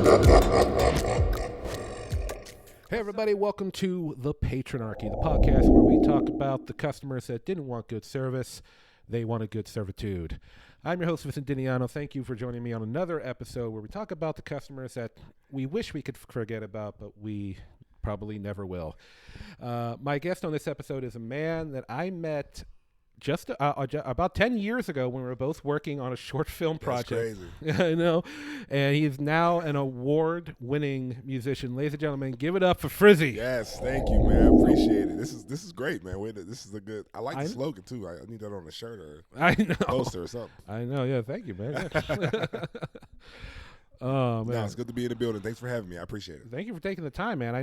Hey everybody, welcome to the Patronarchy, the podcast where we talk about the customers that didn't want good service, they wanted good servitude. I'm your host, Vincent Diniano. Thank you for joining me on another episode where we talk about the customers that we wish we could forget about, but we probably never will. My guest on this episode is a man that I met just about 10 years ago when we were both working on a short film project. That's crazy. I know. And he's now an award-winning musician. Ladies and gentlemen, give it up for Frzy. Yes, thank you, man. I appreciate it. This is great, man. This is a good. I like the slogan too. I need that on a shirt or poster or something. I know. Yeah, thank you, man. Oh man, no, it's good to be in the building. Thanks for having me. I appreciate it. Thank you for taking the time, man. I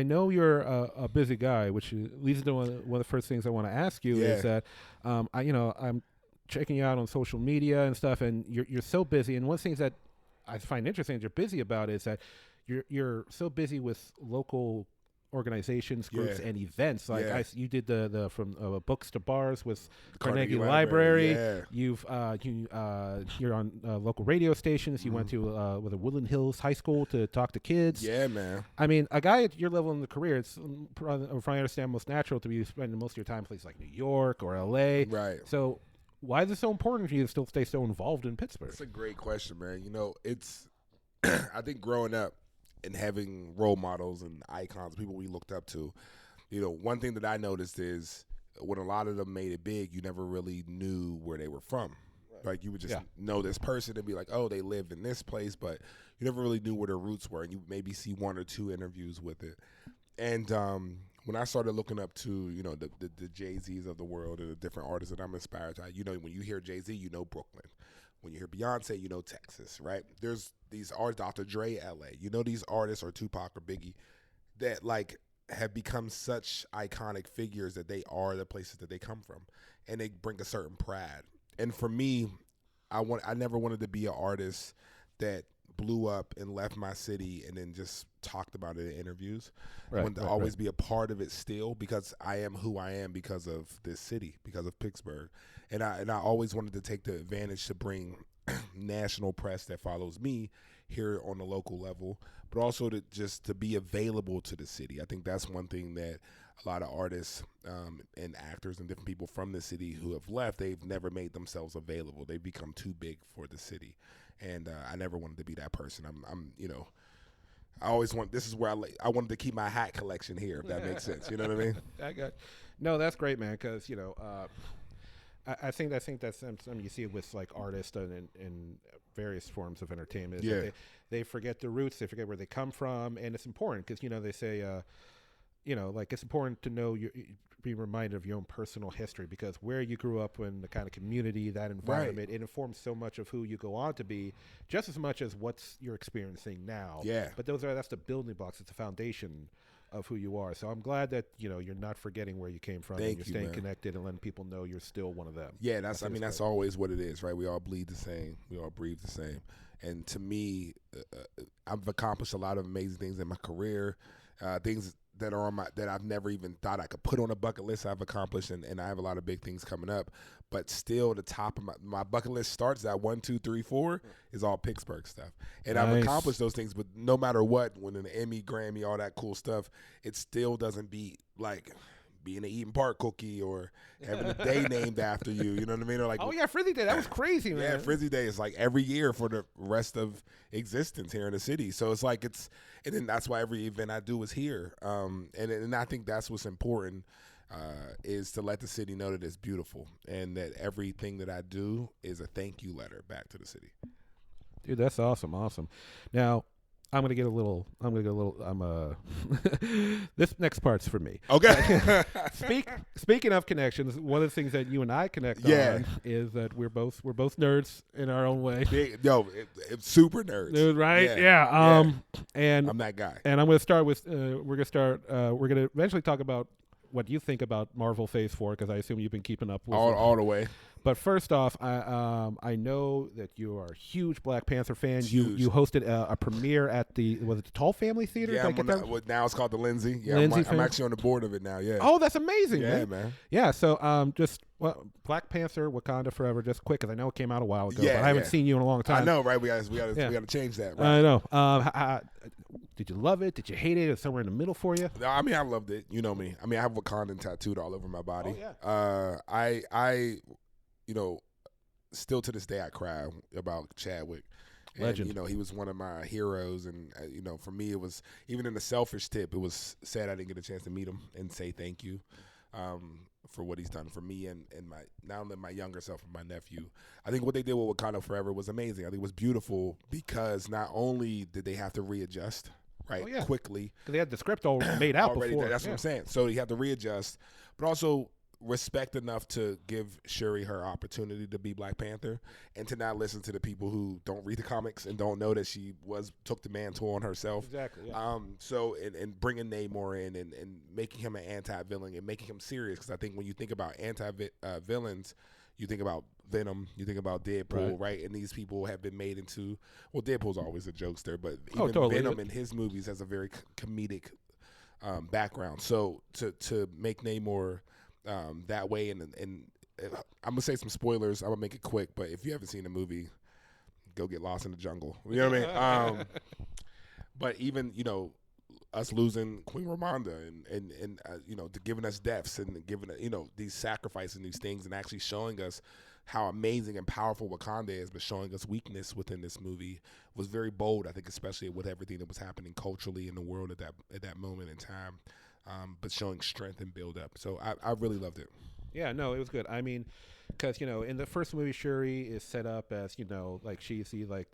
know you're a busy guy, which leads to one of the first things I want to ask you is that I'm checking you out on social media and stuff, and you're so busy. And one of the things that I find interesting that you're busy about is that you're so busy with local organizations, groups, and events. Like you did the from books to bars with Carnegie Library. Yeah. You're on local radio stations. You went to with Woodland Hills High School to talk to kids. Yeah, man. I mean, a guy at your level in the career, it's if I understand most natural to be spending most of your time in places like New York or LA. Right. So why is it so important for you to still stay so involved in Pittsburgh? That's a great question, man. You know, it's I think growing up and having role models and icons, people we looked up to, you know, one thing that I noticed is when a lot of them made it big, you never really knew where they were from. Right. Like you would just know this person and be like, oh, they lived in this place, but you never really knew where their roots were, and you maybe see one or two interviews with it. And when I started looking up to, you know, the Jay-Z's of the world and the different artists that I'm inspired to, you know, when you hear Jay-Z, you know Brooklyn. When you hear Beyonce, you know Texas, right? There's these artists, Dr. Dre, LA. You know these artists or Tupac or Biggie that like have become such iconic figures that they are the places that they come from, and they bring a certain pride. And for me, I never wanted to be an artist that blew up and left my city and then just talked about it in interviews. I wanted to always be a part of it still, because I am who I am because of this city, because of Pittsburgh. And I always wanted to take the advantage to bring national press that follows me here on the local level, but also to be available to the city. I think that's one thing that a lot of artists and actors and different people from the city who have left, they've never made themselves available. They've become too big for the city. And I never wanted to be that person. I'm you know, I always this is where I wanted to keep my hat collection here, if that makes sense. You know what I mean? No, that's great, man, because, you know, I think that's something you see with like artists and various forms of entertainment. Yeah. They forget their roots, they forget where they come from, and it's important because, you know, they say, you know, like it's important to know be reminded of your own personal history, because where you grew up in the kind of community, that environment, it informs so much of who you go on to be, just as much as what's you're experiencing now. Yeah. But that's the building blocks. It's the foundation of who you are. So I'm glad that, you know, you're not forgetting where you came from. And you're staying connected and letting people know you're still one of them. Yeah, that's always what it is, right? We all bleed the same. We all breathe the same. And to me, I've accomplished a lot of amazing things in my career, things that are that I've never even thought I could put on a bucket list I've accomplished, and I have a lot of big things coming up. But still, the top of my bucket list starts at 1, 2, 3, 4 is all Pittsburgh stuff. And I've accomplished those things, but no matter what, when an Emmy, Grammy, all that cool stuff, it still doesn't beat like being an Eden Park cookie or having a day named after you. You know what I mean? Or like, oh yeah, Frizzy Day, that was crazy, man. Yeah, Frizzy Day is like every year for the rest of existence here in the city. So it's like and then that's why every event I do is here. And I think that's what's important. Is to let the city know that it's beautiful and that everything that I do is a thank you letter back to the city. Dude, that's awesome. Now, this next part's for me. Okay. Speaking of connections, one of the things that you and I connect on is that we're both nerds in our own way. It's super nerds. Dude, right? Yeah. And I'm that guy. And I'm going to start with we're going to eventually talk about what you think about Marvel Phase 4, because I assume you've been keeping up with it. all the way. But first off, I know that you are a huge Black Panther fan. Huge. You hosted a premiere at the Tall Family Theater? Yeah, now it's called the Lindsay. Yeah, I'm actually on the board of it now. Yeah. Oh, that's amazing, man. Yeah, so Black Panther, Wakanda Forever, just quick, because I know it came out a while ago, but I haven't seen you in a long time. I know, right? We got to change that. Right? I know. Did you love it? Did you hate it? Or somewhere in the middle for you? No, I mean, I loved it. You know me. I mean, I have Wakandan tattooed all over my body. Oh, yeah. I still to this day I cry about Chadwick. Legend. And, he was one of my heroes, and for me, it was, even in the selfish tip, it was sad I didn't get a chance to meet him and say thank you for what he's done for me and not only my younger self and my nephew. I think what they did with Wakanda Forever was amazing. I think it was beautiful because not only did they have to readjust quickly, because they had the script all made out already. before. That's what I'm saying. So you have to readjust, but also respect enough to give Shuri her opportunity to be Black Panther, and to not listen to the people who don't read the comics and don't know that she took the mantle on herself. Exactly. Yeah. So and bringing Namor in and making him an anti-villain and making him serious, because I think when you think about anti-villains, you think about Venom, you think about Deadpool, right? And these people have been made into, well, Deadpool's always a jokester, but even totally. Venom in his movies has a very comedic background. So to make Namor that way, and I'm gonna say some spoilers. I'm gonna make it quick, but if you haven't seen the movie, go get lost in the jungle. You know what I mean? But even us losing Queen Ramonda and giving us deaths and giving these sacrifices and these things, and actually showing us how amazing and powerful Wakanda is, but showing us weakness within this movie was very bold. I think, especially with everything that was happening culturally in the world at that moment in time. But showing strength and build up. So I really loved it. Yeah, no, it was good. I mean, because in the first movie, Shuri is set up as like she's the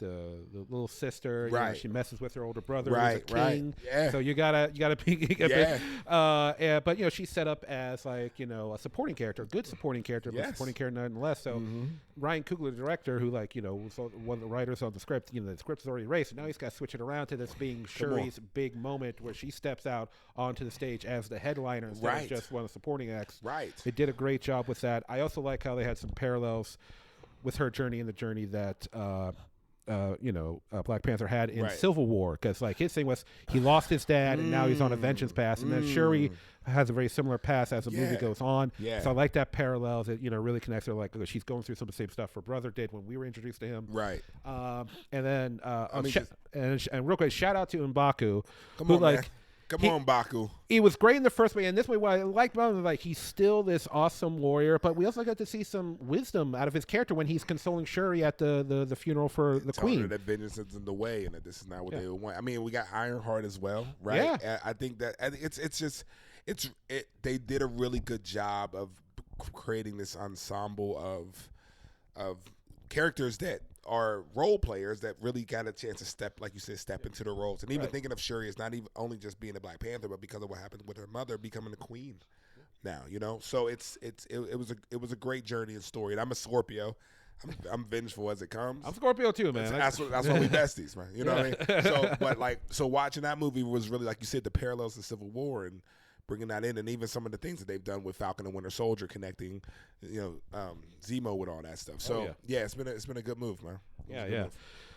little sister. Right. She messes with her older brother, right, who's a king. Right. Yeah. So you gotta be. Yeah. But she's set up as a supporting character, a good supporting character, but supporting character nonetheless. So Ryan Coogler, the director, who was one of the writers on the script, the script is already erased, so now he's got to switch it around to this being Shuri's big moment where she steps out onto the stage as the headliner instead of just one of the supporting acts. Right. It did a great job with that. I also like how they had some parallels with her journey and the journey that Black Panther had in Civil War, because his thing was he lost his dad and now he's on a vengeance path, and then Shuri has a very similar past as the movie goes on. So I like that parallels. It really connects her. She's going through some of the same stuff her brother did when we were introduced to him. Right. And then and real quick, shout out to M'Baku. Come on, Baku. He was great in the first way, and this way, what I liked about him is he's still this awesome warrior, but we also got to see some wisdom out of his character when he's consoling Shuri at the funeral for the queen. That vengeance is in the way, and that this is not what they would want. I mean, we got Ironheart as well, right? Yeah. I think that they did a really good job of creating this ensemble of characters that are role players that really got a chance to step into the roles. And even thinking of Shuri as not even only just being a Black Panther, but because of what happened with her mother becoming the queen now, So it was a great journey and story. And I'm a Scorpio. I'm vengeful as it comes. I'm Scorpio too, man. That's why we besties, man. You know what I mean? So watching that movie was really, like you said, the parallels to Civil War and bringing that in, and even some of the things that they've done with Falcon and Winter Soldier, connecting, Zemo with all that stuff. So it's been a good move, man. Yeah.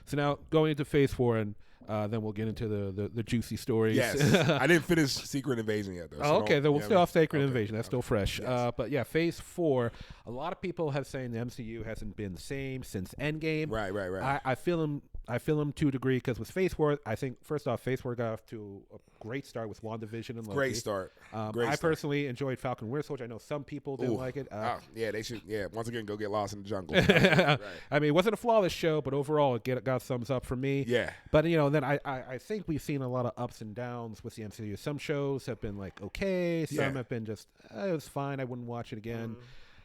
So now going into Phase 4, and then we'll get into the juicy stories. Yes, I didn't finish Secret Invasion yet, though. So okay, then we'll stay off Secret Invasion. That's still fresh. Yes. But yeah, Phase 4. A lot of people have saying the MCU hasn't been the same since Endgame. Right. I feel him to a degree, because with Phase 4, I think first off, Phase 4 got off to a great start with WandaVision and Loki. Great start. I personally enjoyed Falcon Winter Soldier. I know some people didn't like it. They should. Yeah, once again, go get lost in the jungle. I mean, it wasn't a flawless show, but overall, it got thumbs up for me. Yeah. But then I think we've seen a lot of ups and downs with the MCU. Some shows have been okay. Some have been just it was fine. I wouldn't watch it again.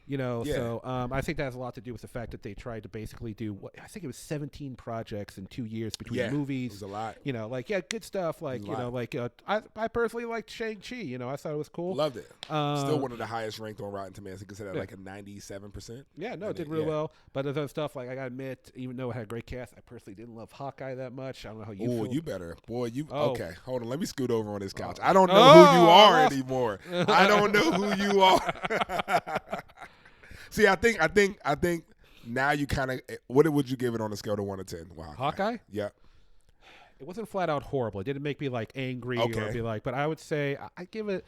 You know, Yeah. so I think that has a lot to do with the fact that they tried to basically do I think it was 17 projects in 2 years between It movies. was a lot. You know, like good stuff. Like It was a lot. like I personally liked Shang-Chi. You know, I thought it was cool. Loved it. Still one of the highest ranked on Rotten Tomatoes. I think it's at like a 97%. Yeah, no, it did really well. But there's other stuff like I gotta admit, even though it had a great cast, I personally didn't love Hawkeye that much. I don't know how you feel. Oh, you better, boy. You Oh. Okay? Hold on. Let me scoot over on this couch. I don't know who you are anymore. I don't know who you are. See, I think now you kind of. What would you give it on a scale of 1 to 10? Wow. Hawkeye? Yeah. It wasn't flat out horrible. It didn't make me like angry Okay. or be like. But I would say I give it.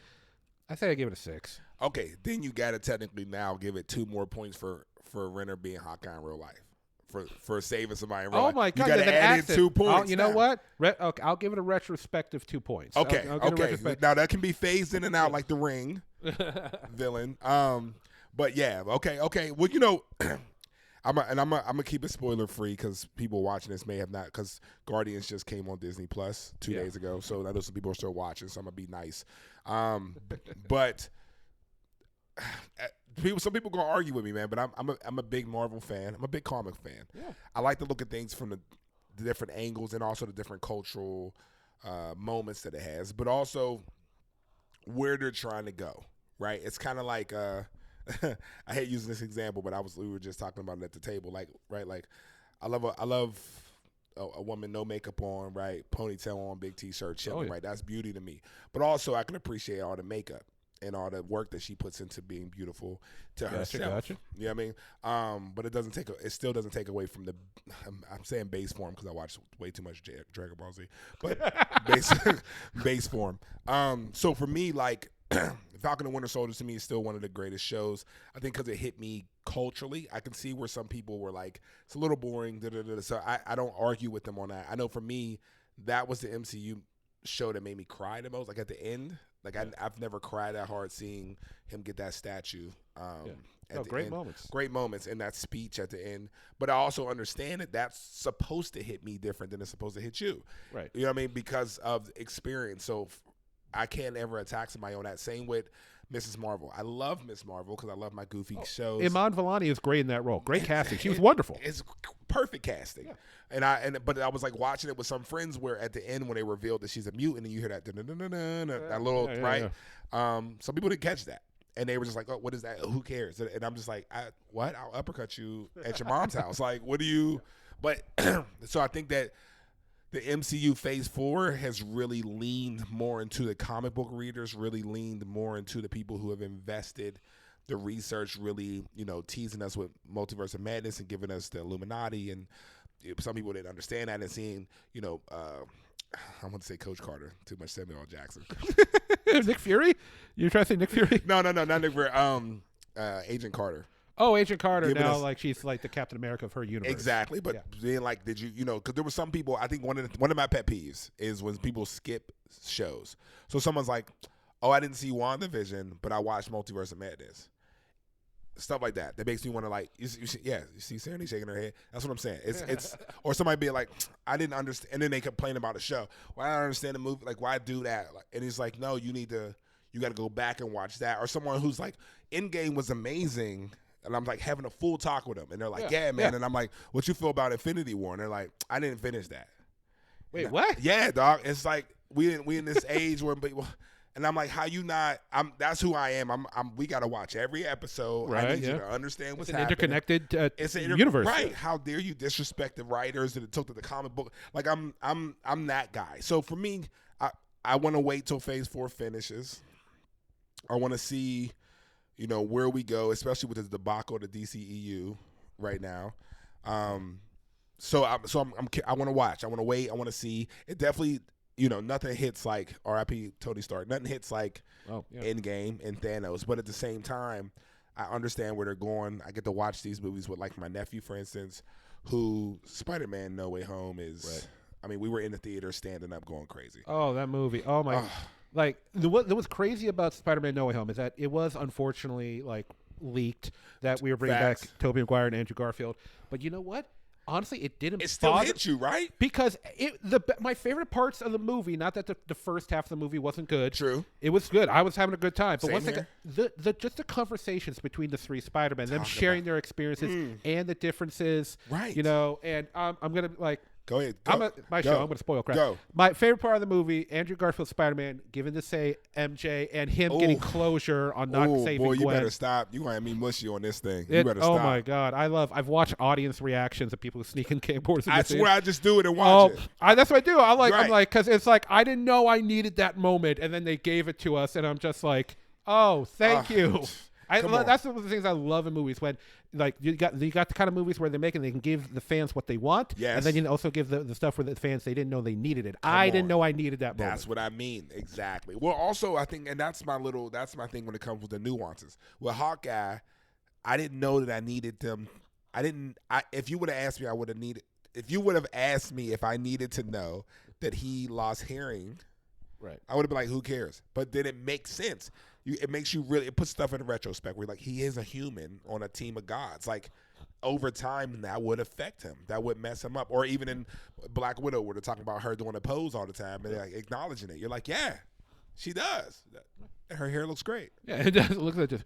I say I give it a 6. Okay, then you gotta technically now give it 2 more points for Renner being Hawkeye in real life. For saving somebody in real life. Oh my God! You gotta add in 2 points. You know now. what? Okay, I'll give it a retrospective 2 points. Okay, I'll give it okay. Now that can be phased in and out like the Ring villain. But yeah, okay. Well, you know, I'm gonna keep it spoiler free because people watching this may have not, because Guardians just came on Disney Plus 2 days ago, so I know some people are still watching, so I'm gonna be nice. But some people gonna argue with me, man. But I'm a big Marvel fan. I'm a big comic fan. Yeah. I like to look at things from the different angles and also the different cultural moments that it has, but also where they're trying to go. Right? It's kind of like I hate using this example, but we were just talking about it at the table. Like, right? Like, I love a woman no makeup on, right? Ponytail on, big t-shirt, chilling, right? That's beauty to me. But also, I can appreciate all the makeup and all the work that she puts into being beautiful to herself. Gotcha. You know what I mean? But it still doesn't take away from the. I'm saying base form because I watch way too much Dragon Ball Z, but base form. So for me, like. Falcon and Winter Soldier to me is still one of the greatest shows. I think because it hit me culturally. I can see where some people were like, it's a little boring. So I don't argue with them on that. I know for me, that was the MCU show that made me cry the most. Like at the end, like I've never cried that hard seeing him get that statue. Great moments. Great moments in that speech at the end. But I also understand that that's supposed to hit me different than it's supposed to hit you. Right. You know what I mean? Because of experience. So I can't ever attack somebody on that. Same with Mrs. Marvel. I love Miss Marvel because I love my goofy shows. Iman Vellani is great in that role. Great casting. She was wonderful. It's perfect casting. Yeah. But I was like watching it with some friends where at the end when they revealed that she's a mutant and you hear that that little right. Some people didn't catch that. And they were just like, oh, what is that? Who cares? And I'm just like, what? I'll uppercut you at your mom's house. Like, what do you? But so I think that the MCU Phase 4 has really leaned more into the comic book readers, really leaned more into the people who have invested the research, really, you know, teasing us with Multiverse of Madness and giving us the Illuminati. And some people didn't understand that and seeing, you know, I want to say Coach Carter, too much Samuel L. Jackson. Nick Fury? You trying to say Nick Fury? No, not Nick Fury. Agent Carter. Oh, Agent Carter now, like she's like the Captain America of her universe. Exactly, but then like, did you know? Because there were some people. I think one of my pet peeves is when people skip shows. So someone's like, "Oh, I didn't see WandaVision, but I watched Multiverse of Madness." Stuff like that makes me want to like. You see Sandy shaking her head. That's what I'm saying. It's or somebody be like, "I didn't understand," and then they complain about the show. Why I don't understand the movie? Like, why do that? And it's like, no, you got to go back and watch that. Or someone who's like, Endgame was amazing. And I'm like having a full talk with them. And they're like, yeah, man. Yeah. And I'm like, what you feel about Infinity War? And they're like, I didn't finish that. Wait, what? Yeah, dog. It's like we in this age where people, and I'm like, how you not? That's who I am. We got to watch every episode. Right, I need you to understand what's happening. Interconnected it's an universe. Right. How dare you disrespect the writers that took to the comic book? Like I'm that guy. So for me, I want to wait till Phase 4 finishes. I want to see, you know, where we go, especially with the debacle of the DCEU right now. So I want to watch. I want to wait. I want to see. It definitely, you know, nothing hits like R.I.P. Tony Stark. Nothing hits like Endgame and Thanos. But at the same time, I understand where they're going. I get to watch these movies with like my nephew, for instance, who Spider-Man No Way Home is. Right. I mean, we were in the theater standing up going crazy. Oh, that movie. Oh, my. Like, what was crazy about Spider-Man No Way Home is that it was unfortunately, like, leaked that we were bringing back Tobey Maguire and Andrew Garfield. But you know what? honestly, it didn't. It still bother, hit you, right? because my favorite parts of the movie. Not that the first half of the movie wasn't good. True. It was good. I was having a good time. But Same once here. just the conversations between the three Spider-Men, them Talk sharing their experiences and the differences, Right. You know, and I'm gonna like. Go ahead. I'm going to spoil crap. Go. My favorite part of the movie, Andrew Garfield's Spider-Man, given to say MJ, and him getting closure on not saving boy, you Gwen. better stop. You gonna have me mushy on this thing. You It- better oh stop. my God, I've watched audience reactions of people who sneak in keyboards. I swear, I just do it and watch it. That's what I do. I'm Right. like, because it's like I didn't know I needed that moment, and then they gave it to us, and I'm just like, oh, thank you. Come on. That's one of the things I love in movies, when like you got the kind of movies where they can give the fans what they want, Yes. and then you can also give the stuff where the fans, they didn't know they needed it. I didn't know I needed that moment. That's what I mean. Exactly. Well, also, I think, and that's my thing when it comes with the nuances. With Hawkeye, I didn't know that I needed them. If you would have asked me, if you would have asked me if I needed to know that he lost hearing, Right. I would have been like, who cares? But then it makes sense. It makes you really, it puts stuff in retrospect where, like, he is a human on a team of gods. Like, over time, that would affect him. That would mess him up. Or even in Black Widow, where they're talking about her doing a pose all the time and they're like acknowledging it. You're like, yeah, she does. And her hair looks great. Yeah, it does. It looks like just.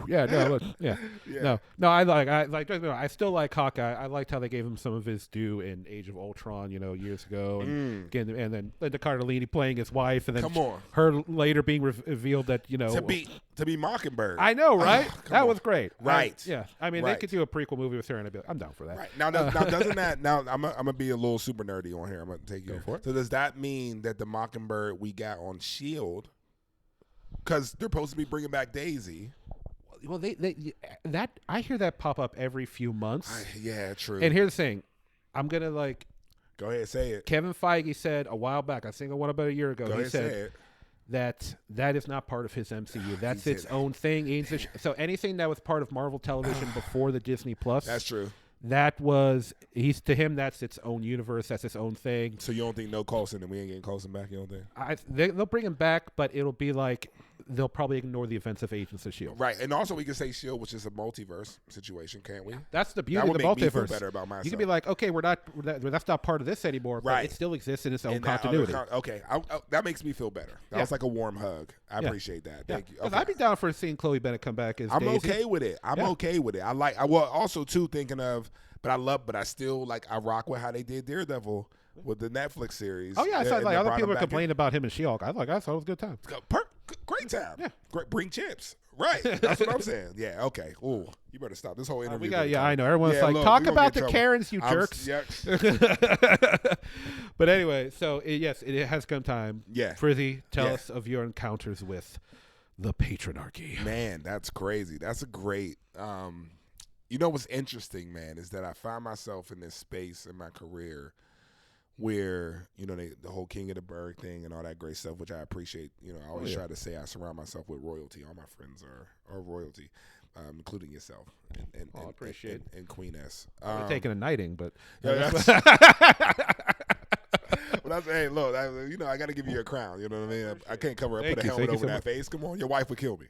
Yeah, no, look, yeah, Yeah. no. I still like Hawkeye. I liked how they gave him some of his due in Age of Ultron, years ago, and again, and then Linda Cardellini playing his wife, and then Come on. her later being revealed that To be Mockingbird. I know, right? That on. was great. Right. I mean, they Right. could do a prequel movie with her, and I'm down for that. Right. Now doesn't that, now I'm gonna be a little super nerdy on here. I'm gonna take you. Go for it. So does that mean that the Mockingbird we got on S.H.I.E.L.D., because they're supposed to be bringing back Daisy? Well, I hear that pop up every few months. Yeah, true. And here's the thing, I'm gonna Go ahead, say it. Kevin Feige said a while back, I think one about a year ago, Go he ahead, said say it. that is not part of his MCU. That's its said- own thing. So anything that was part of Marvel Television before the Disney Plus, That's true. to him, that's its own universe. That's its own thing. So you don't think no Coulson and we ain't getting Coulson back? You don't think? They'll bring him back, but it'll be like they'll probably ignore the events of Agents of S.H.I.E.L.D. Right, and also we can say S.H.I.E.L.D., which is a multiverse situation, can't we? That's the beauty That of would the make me feel multiverse. better about myself. You can be like, okay, that's not part of this anymore, but Right. it still exists in its own In that continuity. okay, that makes me feel better. That was like a warm hug. I appreciate that. Thank you. 'Cause Okay. I'd be down for seeing Chloe Bennett come back as I'm Daisy. okay with it. Okay with it. Also too thinking of, but I still like, I rock with how they did Daredevil with the Netflix series. Oh yeah, I saw and like they other brought people him were back in. complaining about him and She-Hulk. I thought it was a good time. Great time. Yeah. Great. Bring chips. Right. That's what I'm saying. Yeah. Okay. Ooh, you better stop this whole interview. I know. Everyone's like, look, talk we gonna about get the in trouble. Karens, you jerks. Yeah. But anyway, so it has come time. Yeah. Frizzy, tell us of your encounters with the Patronarchy. Man, that's crazy. That's a great. You know what's interesting, man, is that I find myself in this space in my career where, the whole King of the Berg thing and all that great stuff, which I appreciate. I always try to say I surround myself with royalty. All my friends are royalty, including yourself and I appreciate it. and Queen S. We're taking a knighting, but Hey, look, I got to give you a crown. You know what I mean? I can't cover up, Thank put a you. helmet Thank you over so that much. face. Come on, your wife would kill me.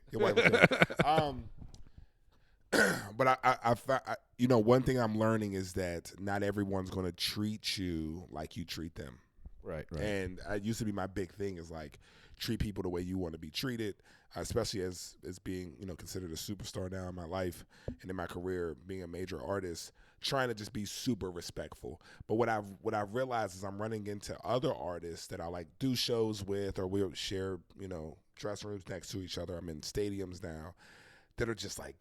But one thing I'm learning is that not everyone's going to treat you like you treat them. right. And it used to be my big thing is like treat people the way you want to be treated, especially as being, considered a superstar now in my life and in my career, being a major artist, trying to just be super respectful. But what I've realized is I'm running into other artists that I like do shows with, or we'll share, dressing rooms next to each other. I'm in stadiums now that are just like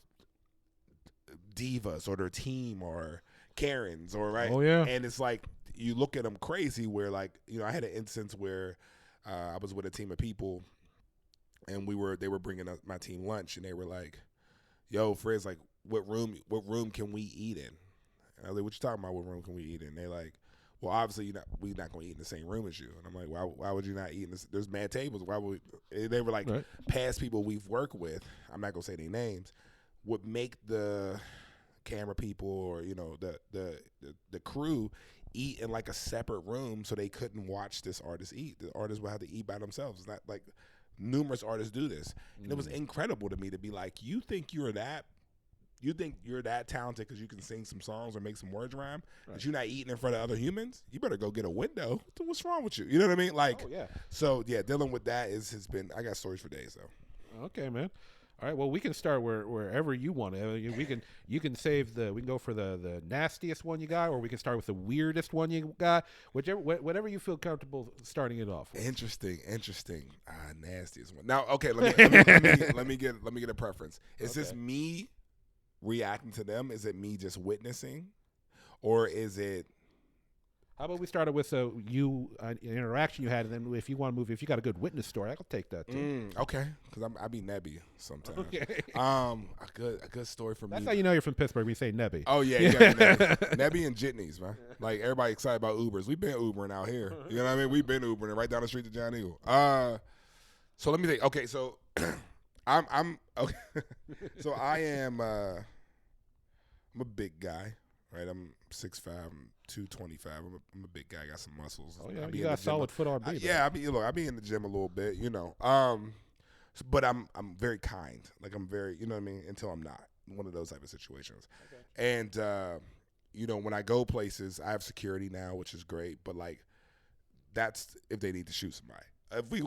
divas or their team or Karens or right. Oh yeah. And it's like you look at them crazy where like, I had an instance where I was with a team of people and they were bringing us my team lunch and they were like, yo, Frizz, like what room can we eat in? And I was like, what you talking about? What room can we eat in? They're like, well, obviously we're not going to eat in the same room as you. And I'm like, why would you not eat in this? There's mad tables. Why would we? They were like past people we've worked with. I'm not going to say their names. Would make the camera people or the crew eat in like a separate room so they couldn't watch this artist eat. The artists would have to eat by themselves. It's not like numerous artists do this. And it was incredible to me to be like, you think you're that you think you're that talented because you can sing some songs or make some words rhyme, but you're not eating in front of other humans, you better go get a window. What's wrong with you? You know what I mean? Like, so yeah, dealing with that has been. I got stories for days though. Okay, man. All right. Well, we can start wherever you want to. You can save we can go for the nastiest one you got, or we can start with the weirdest one you got. Whatever you feel comfortable starting it off with. Interesting. Nastiest one. Now, okay. Let me get a preference. Is this me reacting to them? Is it me just witnessing, or is it? How about we started with an interaction you had, and then if you want to move, if you got a good witness story, I'll take that too. Okay, because I be nebby sometimes. Okay. A good story for me. That's how you know you're from Pittsburgh. We say nebby. Oh yeah, you gotta be nebby. Nebby and jitneys, man. Like everybody excited about Ubers. We've been Ubering out here. You know what I mean? We've been Ubering right down the street to John Eagle. So let me think. Okay, so I'm okay. So I am. I'm a big guy, right? I'm 6'5", I'm 225. I'm a big guy. I got some muscles. Oh yeah, you got a solid foot on me. Yeah, I be in the gym a little bit, you know. But I'm very kind. Like I'm very, you know what I mean. Until I'm not. One of those type of situations. Okay. And you know, when I go places, I have security now, which is great. But like, that's if they need to shoot somebody. If we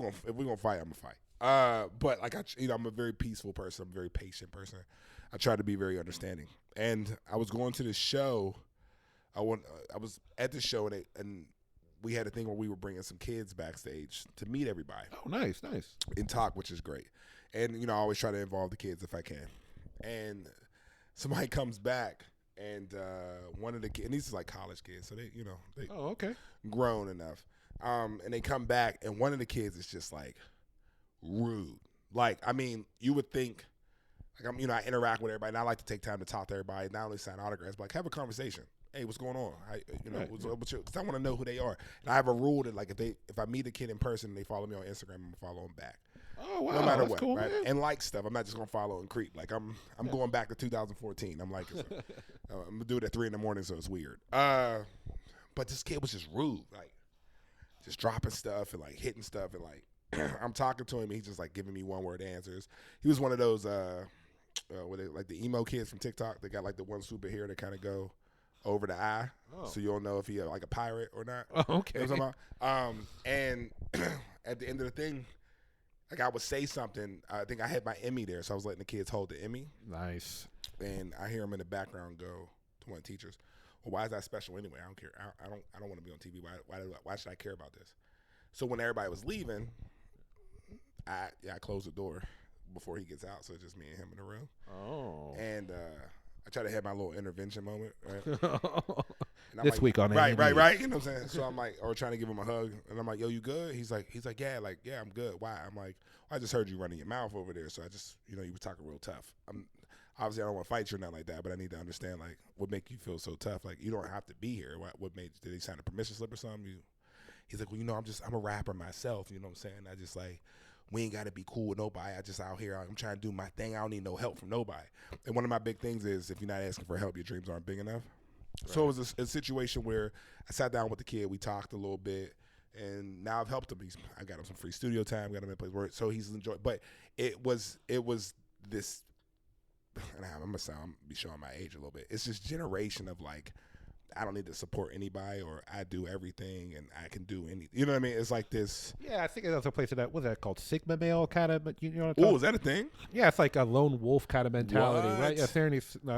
gonna fight, I'm gonna fight. But like I'm a very peaceful person. I'm a very patient person. I try to be very understanding. And I was going to this show. I was at the show and we had a thing where we were bringing some kids backstage to meet everybody. Oh, nice. And talk, which is great. And I always try to involve the kids if I can. And somebody comes back and one of the kids, and these are like college kids, so they grown enough. And they come back and one of the kids is just like rude. Like, I mean, you would think. Like I interact with everybody, and I like to take time to talk to everybody, not only sign autographs, but like have a conversation. Hey, what's going on? Because I want to know who they are. And I have a rule that like if I meet a kid in person and they follow me on Instagram, I'm gonna follow them back. Oh wow, no matter that's what, cool, right? Man. And like stuff, I'm not just gonna follow and creep. Like I'm going back to 2014. I'm like, I'm gonna do it at 3 a.m, so it's weird. But this kid was just rude, like just dropping stuff and like hitting stuff and like I'm talking to him, and he's just like giving me one word answers. He was one of those. Like the emo kids from TikTok, they got like the one super hair that kind of go over the eye, so you don't know if he like a pirate or not. Oh, okay. You know what I'm talking about? And at the end of the thing, like I would say something. I think I had my Emmy there, so I was letting the kids hold the Emmy. Nice. And I hear him in the background go to one of the teachers, "Well, why is that special anyway? I don't care. I don't want to be on TV. Why should I care about this?" So when everybody was leaving, I closed the door before he gets out, so it's just me and him in the room. Oh. And I try to have my little intervention moment, right? This like, week on right. Emmy. You know what I'm saying? So I'm like, or trying to give him a hug, and I'm like, "Yo, you good?" He's like, yeah, I'm good. Why? I'm like, I just heard you running your mouth over there, so I just, you were talking real tough. Obviously I don't want to fight you or nothing like that, but I need to understand like what make you feel so tough. Like you don't have to be here. What made? Did they sign a permission slip or something? He's like, well, I'm a rapper myself. You know what I'm saying? I just like. We ain't got to be cool with nobody. I just out here, I'm trying to do my thing. I don't need no help from nobody. And one of my big things is if you're not asking for help, your dreams aren't big enough. Right. So it was a situation where I sat down with the kid. We talked a little bit, and now I've helped him. I got him some free studio time, got him in place where so he's enjoyed. But it was this, and I'm going to be showing my age a little bit. It's this generation of like, I don't need to support anybody, or I do everything and I can do anything. You know what I mean? It's like this. Yeah, I think that's a place that what's that called? Sigma male kind of. Oh, is that a thing? Yeah, it's like a lone wolf kind of mentality, what? right?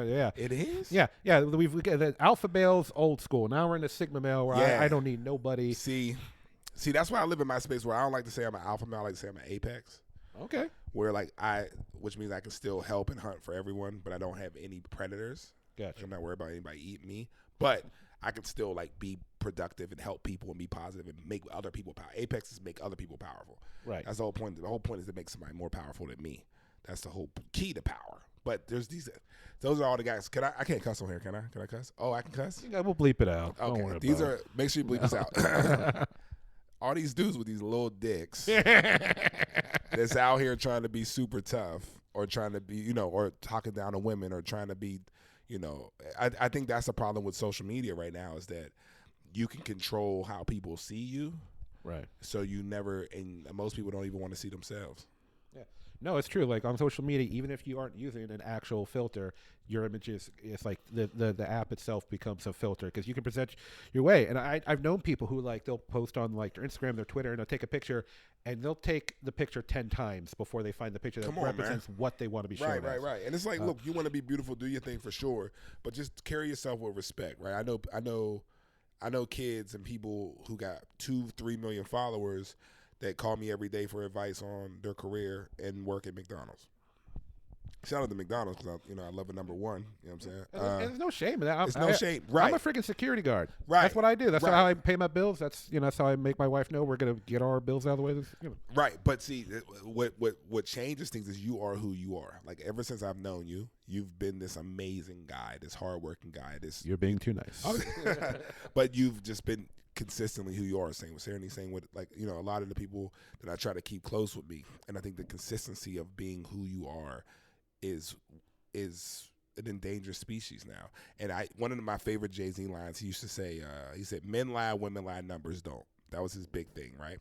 Yeah, it is. Yeah. We got the alpha male's old school. Now we're in the sigma male where I don't need nobody. See, that's why I live in my space where I don't like to say I'm an alpha male. I like to say I'm an apex. Okay. Where like which means I can still help and hunt for everyone, but I don't have any predators. Gotcha. Like, I'm not worried about anybody eating me. But I can still like be productive and help people and be positive and make other people powerful. Apex is make other people powerful. Right. That's the whole point. The whole point is to make somebody more powerful than me. That's the whole key to power. But there's those are all the guys. I can't cuss on here, can I? Can I cuss? Oh, I can cuss? Yeah, we'll bleep it out. Okay. Make sure you bleep this out. All these dudes with these little dicks that's out here trying to be super tough or trying to be, or talking down to women or trying to be, I think that's the problem with social media right now is that you can control how people see you. Right. So you never, and most people don't even want to see themselves. Yeah. No, it's true. Like on social media, even if you aren't using an actual filter, your image is like the app itself becomes a filter because you can present your way. And I've known people who like they'll post on like their Instagram, their Twitter, and they'll take a picture and they'll take the picture 10 times before they find the picture that represents what they want to be shown. Right. And it's like, look, you want to be beautiful, do your thing for sure, but just carry yourself with respect, right? I know kids and people who got 2-3 million followers that call me every day for advice on their career and work at McDonald's. Shout out to McDonald's because I love a number one. You know what I'm saying? And there's no shame in that. There's no shame. Right. I'm a freaking security guard. Right. That's what I do. That's how I pay my bills. That's how I make my wife know we're gonna get our bills out of the way. Right. But see, what changes things is you are who you are. Like ever since I've known you, you've been this amazing guy, this hardworking guy. You're being too nice. But you've just been consistently who you are, saying with Serenity, saying what, like, a lot of the people that I try to keep close with me, and I think the consistency of being who you are is an endangered species now. And one of my favorite Jay-Z lines, he used to say, he said, "Men lie, women lie, numbers don't." That was his big thing, right?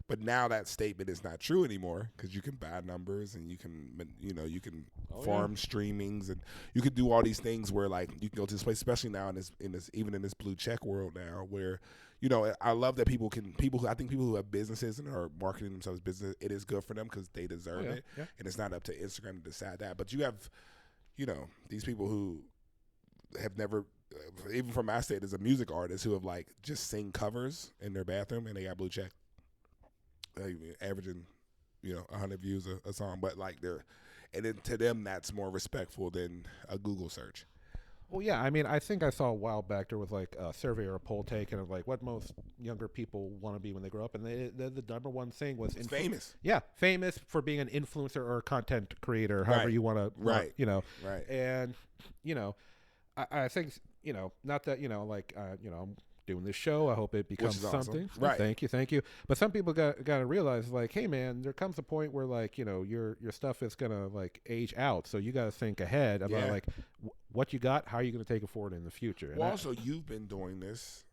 But now that statement is not true anymore because you can buy numbers and you can farm streamings and you can do all these things where like you can go to this place, especially now in this even in this blue check world now where I love that people who have businesses and are marketing themselves business, it is good for them because they deserve it, and it's not up to Instagram to decide that. But you have these people who have never, even from my state as a music artist, who have like just sing covers in their bathroom and they got blue check. Averaging, 100 views a song, but like and then to them that's more respectful than a Google search. Well, yeah, I mean, I think I saw a while back there was like a survey or a poll taken of like what most younger people want to be when they grow up, and the number one thing was famous. Yeah, famous for being an influencer or a content creator, however you want to, right? And I think not that I'm doing this show. I hope it becomes something. Awesome. Right. Thank you. But some people got to realize, like, hey man, there comes a point where like your stuff is gonna like age out. So you got to think ahead about like what you got, how are you gonna take it forward in the future. Well, also you've been doing this.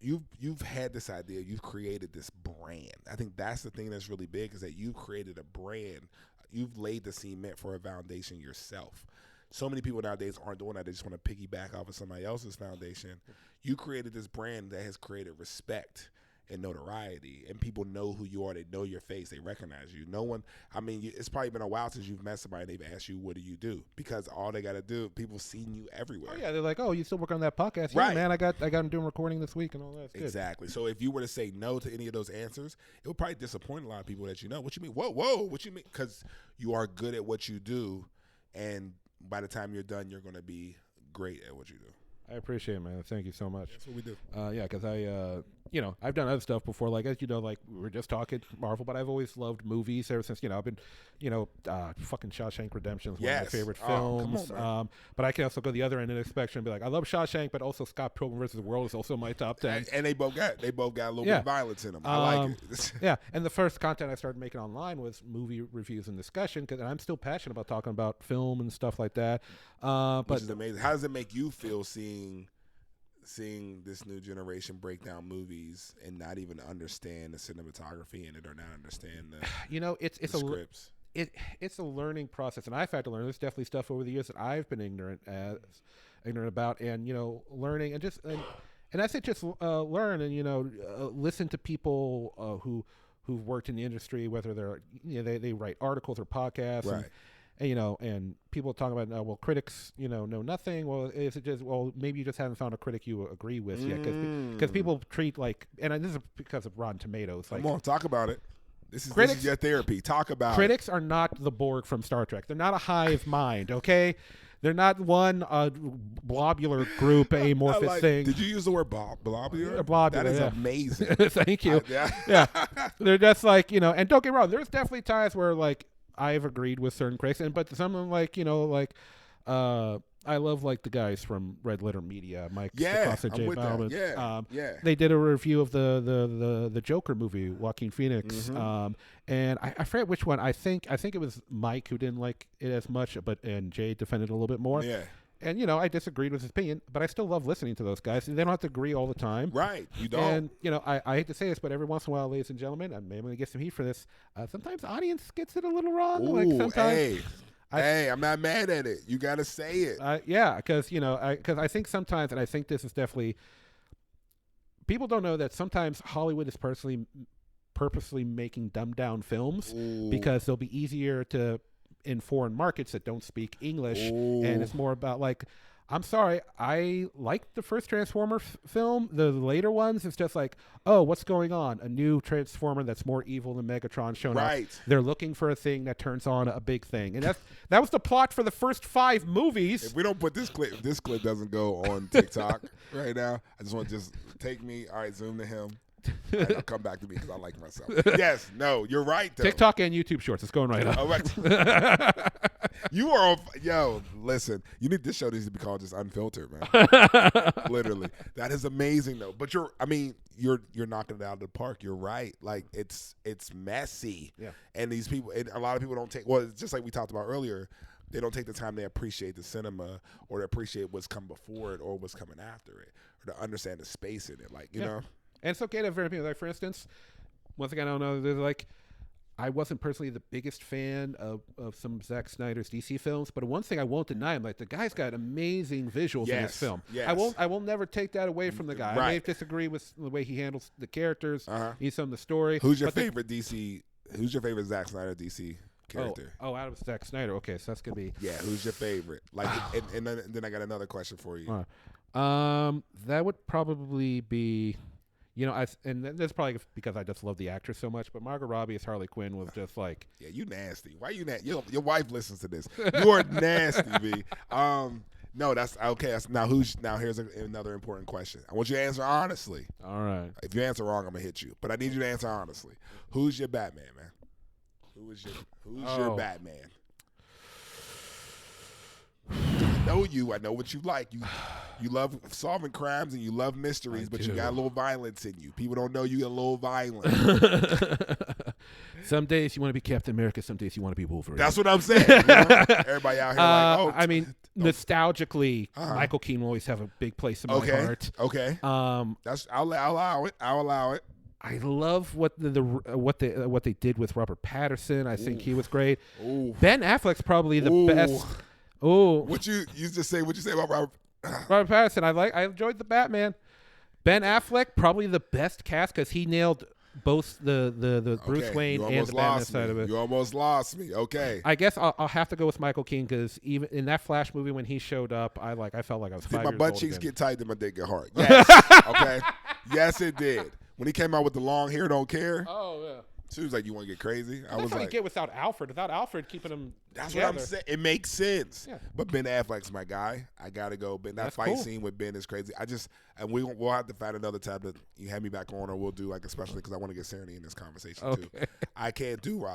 You've had this idea. You've created this brand. I think that's the thing that's really big is that you've created a brand. You've laid the cement for a foundation yourself. So many people nowadays aren't doing that. They just want to piggyback off of somebody else's foundation. You created this brand that has created respect and notoriety, and people know who you are. They know your face. They recognize you. No one, it's probably been a while since you've met somebody and they've asked you, what do you do? Because all they got to do, people seen you everywhere. Oh, yeah. They're like, oh, you still work on that podcast? Right. Yeah, man, I got them doing recording this week and all that. It's exactly. Good. So if you were to say no to any of those answers, it would probably disappoint a lot of people that What you mean? Whoa, what you mean? Because you are good at what you do, and by the time you're done, you're going to be great at what you do. I appreciate it, man. Thank you so much. That's what we do. Yeah, because I've done other stuff before. Like, as like we were just talking Marvel, but I've always loved movies ever since, I've been, fucking Shawshank Redemption is one of my favorite films. Come on, but I can also go the other end of the spectrum and be like, I love Shawshank, but also Scott Pilgrim vs. the World is also my top 10. And they both got a little bit of violence in them. I like it. Yeah, and the first content I started making online was movie reviews and discussion, and I'm still passionate about talking about film and stuff like that. Which is amazing. How does it make you feel seeing this new generation break down movies and not even understand the cinematography in it or not understand the scripts? It's a learning process, and I've had to learn. There's definitely stuff over the years that I've been ignorant about, and learning and I say just learn and listen to people who've worked in the industry, whether they're they write articles or podcasts, right. And people talk about critics know nothing. Well, is it just maybe you just haven't found a critic you agree with yet? Because people treat and this is because of Rotten Tomatoes. Come on, talk about it. This is your therapy. Talk about critics are not the Borg from Star Trek. They're not a hive mind. Okay. They're not one blobular group, amorphous thing. Did you use the word blobular? Blobular, that is amazing. Thank you. Yeah. They're just like, and don't get me wrong, there's definitely times where like I've agreed with certain critics, but some of them I love like the guys from Red Letter Media, Mike Acosta, Jay Bauman. Yeah. They did a review of the Joker movie, Joaquin Phoenix, and I forget which one. I think it was Mike who didn't like it as much, and Jay defended it a little bit more. Yeah. And, you know, I disagreed with his opinion, but I still love listening to those guys. They don't have to agree all the time. Right. You don't. And, you know, I hate to say this, but every once in a while, ladies and gentlemen, I'm maybe going to get some heat for this. Sometimes the audience gets it a little wrong. Ooh, Like sometimes, hey, I'm not mad at it. You got to say it. yeah, because, you know, because I think sometimes, and I think this is definitely, people don't know that sometimes Hollywood is purposely making dumbed down films because they'll be easier to in foreign markets that don't speak English, and it's more about like, I'm sorry, I liked the first Transformer film. The later ones, it's just like, oh, what's going on? A new Transformer that's more evil than Megatron showing up. They're looking for a thing that turns on a big thing, and that was the plot for the first 5 movies. If we don't put this clip doesn't go on TikTok right now. I just want to take me. All right, zoom to him. Right, I'll come back to me because I like myself. Yes, no, you're right, though. TikTok and YouTube Shorts. It's going right up. Oh, right. You are listen, this show needs to be called just Unfiltered, man. Literally. That is amazing, though. But you're knocking it out of the park. You're right. Like, it's messy. Yeah. And these people, and a lot of people don't take, well, it's just like we talked about earlier, they don't take the time to appreciate the cinema or to appreciate what's come before it or what's coming after it or to understand the space in it. Like, you know? And it's okay to have very, like, for instance, one thing I don't know, there's like, I wasn't personally the biggest fan of some Zack Snyder's DC films, but one thing I won't deny, I'm like, the guy's got amazing visuals in this film. Yes. I will never take that away from the guy. I may disagree with the way he handles the characters, some of the story. Who's your favorite Zack Snyder DC character? Oh, out of Zack Snyder. Okay, so that's gonna be who's your favorite? Like, and then I got another question for you. That would probably be. You know, and that's probably because I just love the actress so much. But Margot Robbie as Harley Quinn was just like, yeah, you nasty. Why you nasty? Your wife listens to this. You are nasty, B. No, that's okay. Now here's another important question. I want you to answer honestly. All right. If you answer wrong, I'm gonna hit you. But I need you to answer honestly. Who's your Batman, man? Who's your Batman? I know you. I know what you like. You love solving crimes and you love mysteries, but you got a little violence in you. People don't know you get a little violent. Some days you want to be Captain America. Some days you want to be Wolverine. That's what I'm saying. You know? Everybody out here like, oh. I mean, nostalgically, Michael Keaton will always have a big place in my heart. Okay. I'll allow it. I'll allow it. I love what they did with Robert Pattinson. I think he was great. Ooh. Ben Affleck's probably the best. Oh, what you just say? What you say about Robert Pattinson? I enjoyed the Batman. Ben Affleck probably the best cast because he nailed both the Bruce Wayne and the Batman side of it. You almost lost me. Okay. I guess I'll have to go with Michael Keaton because even in that Flash movie when he showed up, I felt like I was 5 years old. My butt cheeks get tight and my dick get hard. Yes. Okay. Yes, it did. When he came out with the long hair, don't care. Oh yeah. She was like, "You want to get crazy?" I was like, "Get without Alfred. Without Alfred keeping him." That's together. what I'm saying. It makes sense. Yeah. But Ben Affleck's my guy. I gotta go. Ben, that fight scene with Ben is crazy. We'll have to find another time that you have me back on, or we'll do like especially because I want to get Serenity in this conversation too. I can't do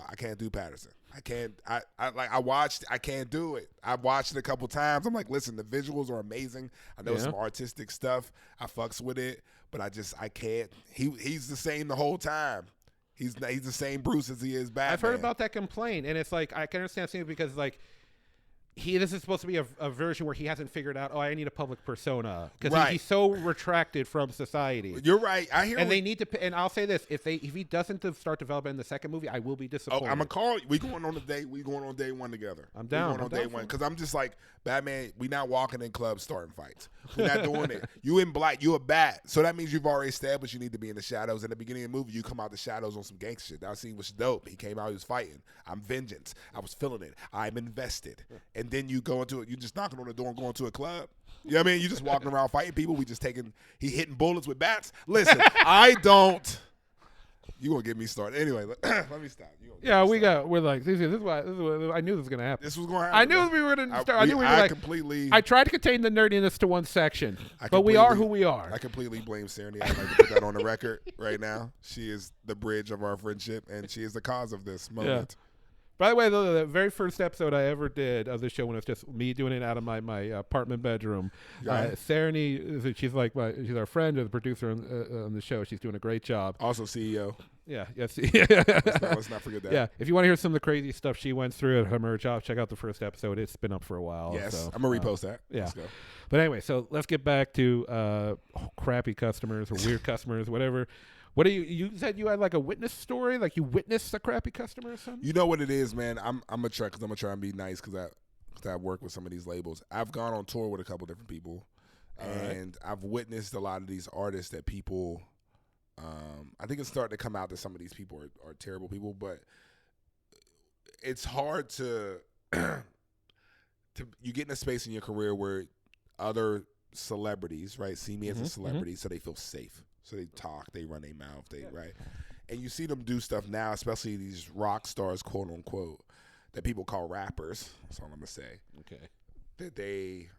Patterson. I can't. I can't do it. I watched it a couple times. I'm like, listen, the visuals are amazing. I know some artistic stuff. I fucks with it, but I can't. He's the same the whole time. He's the same Bruce as he is Batman. I've heard about that complaint, and it's like I can understand it because like this is supposed to be a version where he hasn't figured out. Oh, I need a public persona because he's so retracted from society. You're right. I hear. And they need to. And I'll say this: if he doesn't start developing in the second movie, I will be disappointed. Oh, I'm gonna call you. We going on day one together. I'm down. We going on day one because I'm just like Batman. We not walking in clubs starting fights. We're not doing it. You in black. You a bat. So that means you've already established you need to be in the shadows. In the beginning of the movie, you come out the shadows on some gangster shit. That scene was dope. He came out. He was fighting. I'm vengeance. I was feeling it. I'm invested. And then you go into it. You just knocking on the door and going to a club. You know what I mean? You just walking around fighting people. He hitting bullets with bats. Listen, I don't. You gonna get me started anyway? Let me stop. We're like this is why I knew this was gonna happen. This was gonna happen. I knew we were gonna start. I knew we were like completely. I tried to contain the nerdiness to one section, but we are who we are. I completely blame Serenity. I'd like to put that on the record right now. She is the bridge of our friendship, and she is the cause of this moment. Yeah. By the way, the very first episode I ever did of the show, when it was just me doing it out of my apartment bedroom, Serenity, she's our friend, the producer on the show. She's doing a great job. Also CEO. Yeah, yes. Let's not forget that. Yeah, if you want to hear some of the crazy stuff she went through at her merch off, check out the first episode. It's been up for a while. Yes, so, I'm going to repost that. Yeah. Let's go. But anyway, so let's get back to crappy customers or weird customers, whatever. What do you said you had like a witness story? Like you witnessed a crappy customer or something? You know what it is, man? I'm going to try and be nice because I work with some of these labels. I've gone on tour with a couple different people. And I've witnessed a lot of these artists that people, I think it's starting to come out that some of these people are terrible people, but it's hard to you get in a space in your career where other celebrities, right, see me as a celebrity, so they feel safe. So they talk, they run their mouth, right? And you see them do stuff now, especially these rock stars, quote unquote, that people call rappers. That's all I'm going to say. Okay. That they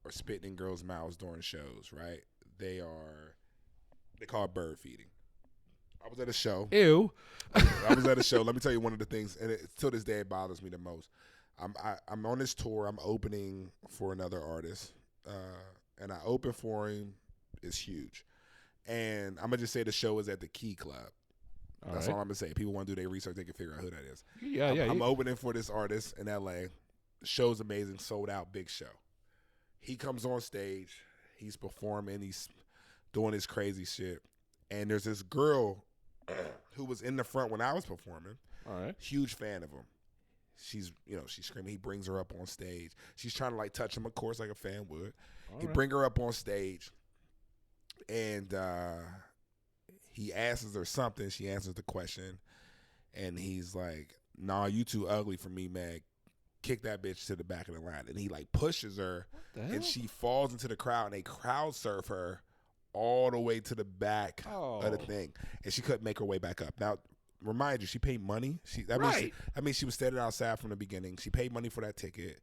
are spitting in girls' mouths during shows, right? They call it bird feeding. I was at a show. Ew. I was at a show. Let me tell you one of the things, and till this day it bothers me the most. I'm on this tour. I'm opening for another artist, and I open for him. It's huge. And I'm going to just say the show is at the Key Club. That's all I'm going to say. People want to do their research. They can figure out who that is. I'm opening for this artist in L.A. The show's amazing. Sold out. Big show. He comes on stage. He's performing. He's doing his crazy shit. And there's this girl who was in the front when I was performing. All right. Huge fan of him. She's screaming. He brings her up on stage. She's trying to like touch him, of course, like a fan would. He bring her up on stage, and he asks her something. She answers the question, and he's like, "Nah, you too ugly for me, man. Kick that bitch to the back of the line." And he like pushes her, and she falls into the crowd, and they crowd surf her all the way to the back of the thing, and she couldn't make her way back up. Now, remind you, she paid money. I mean, she was standing outside from the beginning. She paid money for that ticket.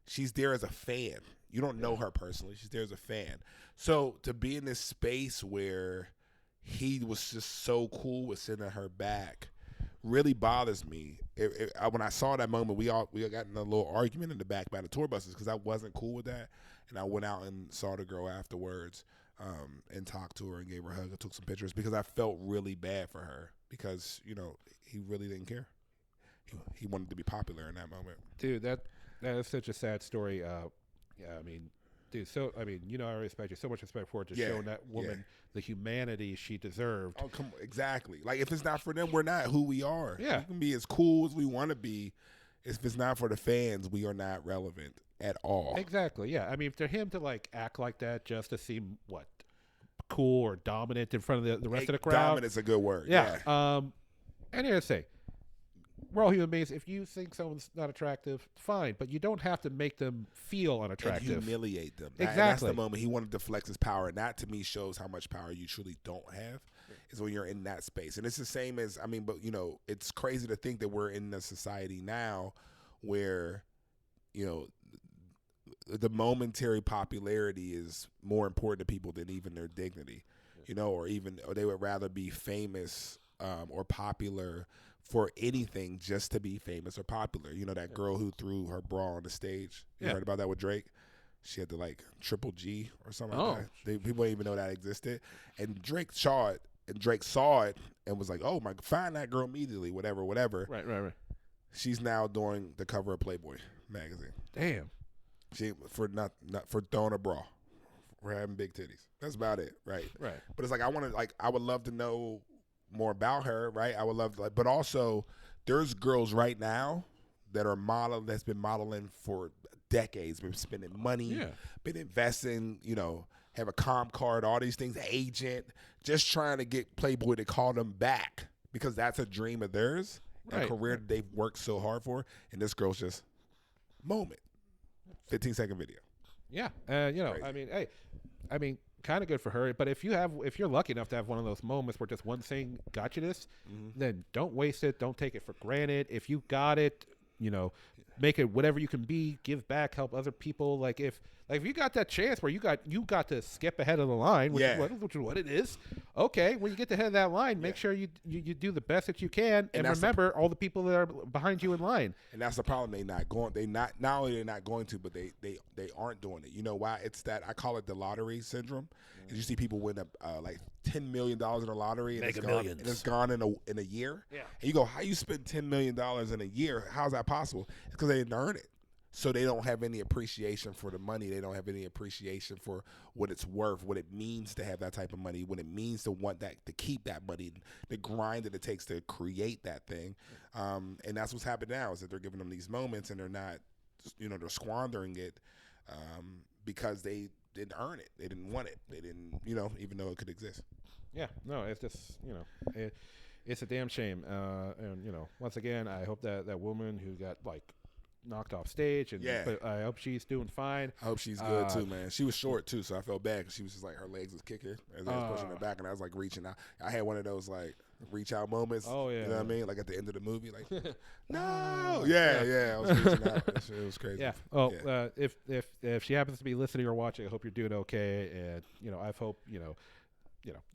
She's there as a fan. You don't know her personally. She's there as a fan. So to be in this space where he was just so cool with sending her back really bothers me. When I saw that moment, we got in a little argument in the back by the tour buses because I wasn't cool with that. And I went out and saw the girl afterwards and talked to her and gave her a hug and took some pictures because I felt really bad for her because, he really didn't care. He wanted to be popular in that moment. Dude, that is such a sad story. I mean, dude, I respect you. So much respect for it, just showing that woman the humanity she deserved. Oh, come on. Exactly. Like, if it's not for them, we're not who we are. Yeah. We can be as cool as we want to be. If it's not for the fans, we are not relevant at all. Exactly, yeah. I mean, for him to, like, act like that just to seem, cool or dominant in front of the rest of the crowd. Dominant's a good word. Yeah. And here to say, we're all human beings. If you think someone's not attractive, fine, but you don't have to make them feel unattractive. And humiliate them. Exactly. That's the moment he wanted to flex his power. And that, to me, shows how much power you truly don't have, is when you're in that space. And it's the same as, it's crazy to think that we're in a society now where, the momentary popularity is more important to people than even their dignity, or they would rather be famous or popular for anything just to be famous or popular. That girl who threw her bra on the stage. You heard about that with Drake? She had the Triple G or something like that. People didn't even know that existed. And Drake saw it, and was like, "Oh my, find that girl immediately." Whatever. Right. She's now doing the cover of Playboy magazine. Damn. She for not for throwing a bra, for having big titties. That's about it, right? Right. But it's like I would love to know more about her, right? I would love to, but also there's girls right now that are that's been modeling for decades, been spending money, been investing, have a comp card, all these things, agent, just trying to get Playboy to call them back because that's a dream of theirs, a career that they've worked so hard for, and this girl's just moment. 15-second video. Yeah, I mean, kind of good for her. But if you're lucky enough to have one of those moments where just one thing got you this, then don't waste it. Don't take it for granted. If you got it, make it whatever you can be. Give back. Help other people. Like if you got that chance where you got to skip ahead of the line, which is what it is. Okay, when you get to the head of that line, make sure you do the best that you can, and remember all the people that are behind you in line. And that's the problem. Not only they're not going to, but they aren't doing it. You know why? It's that I call it the lottery syndrome. You see people win like $10 million in the lottery and it's gone in a year. Yeah. And you go, how you spend $10 million in a year? How's that possible? It's because they didn't earn it. So they don't have any appreciation for the money. They don't have any appreciation for what it's worth, what it means to have that type of money, what it means to want that, to keep that money, the grind that it takes to create that thing. And that's what's happened now, is that they're giving them these moments and they're not, they're squandering it because they didn't earn it. They didn't want it. They didn't, even though it could exist. Yeah, no, it's just, it's a damn shame. And, once again, I hope that woman who got, knocked off stage, and but I hope she's doing fine. I hope she's good too, man. She was short too, so I felt bad because she was just her legs was kicking as I was pushing her back, and I was reaching out. I had one of those reach out moments. Oh yeah, you know what I mean? At the end of the movie, no, I was reaching out. It was crazy. Yeah. Oh, yeah. If she happens to be listening or watching, I hope you're doing okay, and I hope you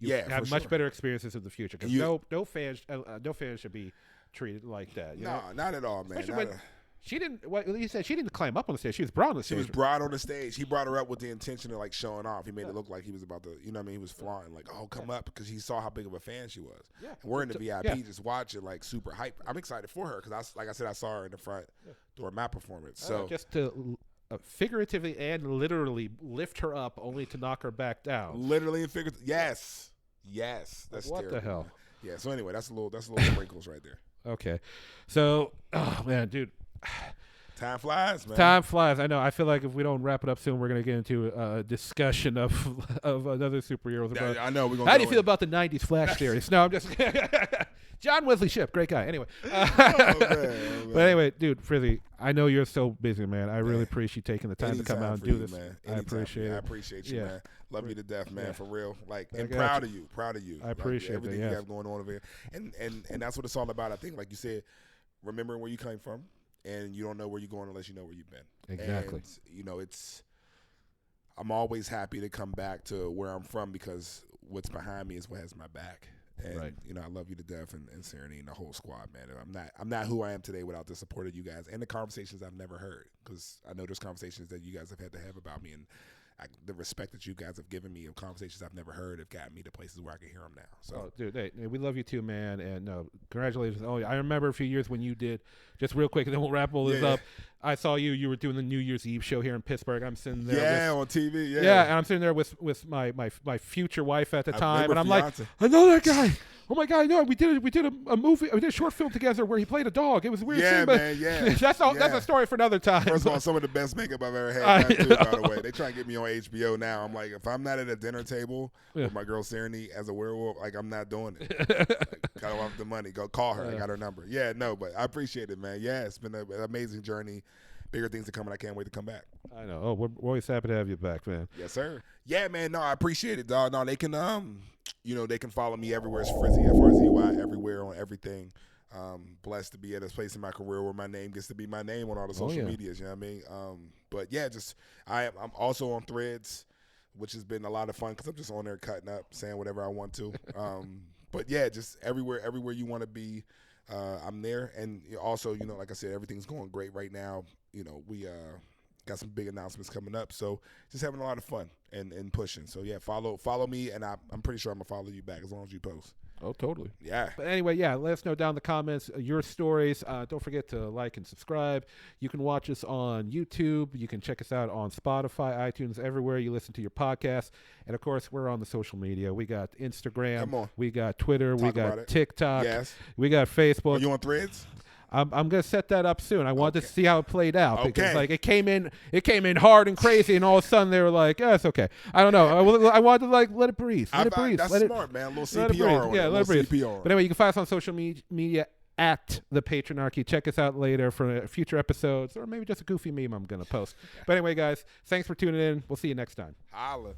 have much better experiences in the future, because no fans should be treated like that. No, not at all, man. She didn't. What you said? She didn't climb up on the stage. She was brought on the stage. She was brought on the stage. He brought her up with the intention of showing off. He made it look like he was about to. He was flaunting come up, because he saw how big of a fan she was. Yeah. And we're in the VIP, just watching super hype. I'm excited for her because like I said, I saw her in the front during my performance. So just to figuratively and literally lift her up, only to knock her back down. Literally and figuratively. Yes. That's what terrible. The hell. Yeah. So anyway, that's a little sprinkles right there. Okay. So, oh man, dude. Time flies, man. Time flies. I know. I feel like if we don't wrap it up soon, we're going to get into a discussion of another superheroes. I know. How do you feel about the 90s Flash series? No, I'm just John Wesley Shipp, great guy. Anyway. Man. But anyway, dude, Frzy, I know you're so busy, man. I really appreciate you taking the time to come out and do this. Man. I appreciate it. I appreciate you, man. Love you to death, man, for real. And proud of you. I appreciate everything you have going on over here. And that's what it's all about, I think. Like you said, remembering where you came from. And you don't know where you're going unless you know where you've been. Exactly. And, I'm always happy to come back to where I'm from, because what's behind me is what has my back. And, I love you to death, and Serenity and the whole squad, man. And I'm not who I am today without the support of you guys and the conversations I've never heard, because I know there's conversations that you guys have had to have about me, and the respect that you guys have given me of conversations I've never heard have gotten me to places where I can hear them now. So, dude, hey, we love you too, man. And congratulations. Oh, I remember a few years when you did, just real quick, and then we'll wrap all this up. I saw you were doing the New Year's Eve show here in Pittsburgh. I'm sitting there. On TV. Yeah, and I'm sitting there with my future wife at the time, and I'm fiance. I know that guy. Oh my God! No, we did a movie. We did a short film together where he played a dog. It was a weird scene, but man, that's a story for another time. First of all, some of the best makeup I've ever had. Too, by the way, they try and get me on HBO now. I'm like, if I'm not at a dinner table with my girl Serenity as a werewolf, I'm not doing it. Got off the money. Go call her. I got her number. Yeah, no, but I appreciate it, man. Yeah, it's been an amazing journey. Bigger things are coming. I can't wait to come back. I know. Oh, we're always happy to have you back, man. Yes, sir. Yeah, man. No, I appreciate it, dog. No, they can they can follow me everywhere. It's Frzy, Frzy, everywhere on everything. Blessed to be at this place in my career where my name gets to be my name on all the social medias. You know what I mean? But yeah, I'm also on Threads, which has been a lot of fun because I'm just on there cutting up, saying whatever I want to. But yeah, just everywhere you want to be, I'm there. And also, like I said, everything's going great right now. We got some big announcements coming up, so just having a lot of fun and pushing. So yeah, follow me, and I'm pretty sure I'm gonna follow you back as long as you post. Oh, totally. Yeah. But anyway, let us know down in the comments your stories. Don't forget to like and subscribe. You can watch us on YouTube. You can check us out on Spotify, iTunes, everywhere you listen to your podcast. And, of course, we're on the social media. We got Instagram. Come on. We got Twitter. We got TikTok. Yes. We got Facebook. Are you on Threads? I'm gonna set that up soon. I wanted to see how it played out because it came in hard and crazy, and all of a sudden they were like, "Yeah, it's okay." I don't know. I wanted to let it breathe. Let it breathe. That's smart, man. A little CPR. Let it breathe. But anyway, you can find us on social media at the Patronarchy. Check us out later for future episodes, or maybe just a goofy meme I'm gonna post. But anyway, guys, thanks for tuning in. We'll see you next time. Holla.